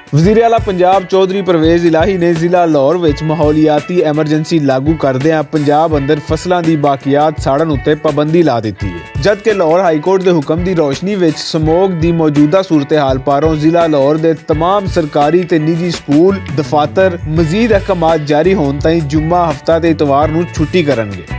वज़ीर आला पंजाब चौधरी परवेज़ इलाही ने जिला लाहौर विच माहौलियाती एमरजेंसी लागू करदिआं पंजाब अंदर फसलां दी बाकियात साड़न उत्ते पाबंदी ला दित्ती है, जबकि लाहौर हाईकोर्ट दे हुक्म दी रोशनी विच समोग दी मौजूदा सूरत हाल पारों जिला लाहौर दे तमाम सरकारी ते निजी स्कूल दफातर मजीद अहकामात जारी होण ताईं जुम्मा हफ्ता ते इतवार नूं छुट्टी करनगे।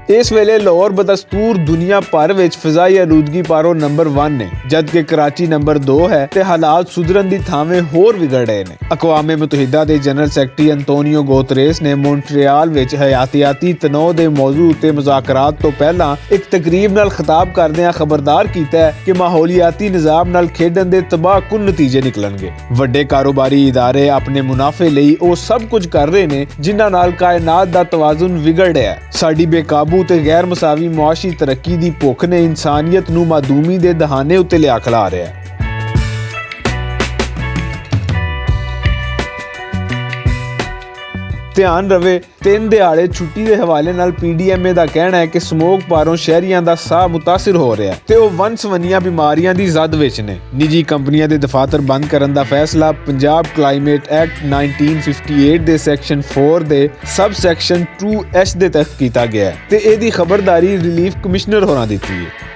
इस वेले लाहौर बदस्तूर दुनिया भर विच फिजाई आलूदगी पारों नंबर 1 ने, जबकि कराची नंबर 2 है ते हालात सुधरन दी थावें होर विगड़ रहे ने। अक़वाम मुत्तहिदा दे जनरल सैकटरी अंतोनियो गुतरेस ने मॉन्ट्रियल विच हयातियाती तनाव दे मौजू उत्ते मुज़ाकरात तो पहला एक तकरीब नाल खिताब करदिआं खबरदार कीता है कि माहौलियाती निज़ाम नाल खेडन दे तबाहकुन नतीजे निकलणगे। वड्डे कारोबारी इदारे अपने मुनाफे लई ओ सब कुछ कर रहे ने जिन्हां नाल कायनात दा तवाज़ुन विगड़ रहा है। साडी बेकाबू ते गैर मसावी मुआशी तरक्की दी भुख ने इंसानियत नूं मादूमी दे दहाने उत्ते लिया खड़ा रहा है। ध्यान रवे 3 दिहाड़े छुट्टी के हवाले नाल PDMA का कहना है कि स्मोक पारों शहरियां दा साह मुतासिर हो रहा है ते ओ वन-सवनियां बीमारियां दी जद विच ने। निजी कंपनियां दे दफातर बंद करन दा फैसला पंजाब क्लाइमेट एक्ट 1958 दे सैक्शन 4 दे सब सैक्शन 2H दे तहत कीता गया है ते एदी खबरदारी रिलीफ कमिश्नर होना दित्ती है।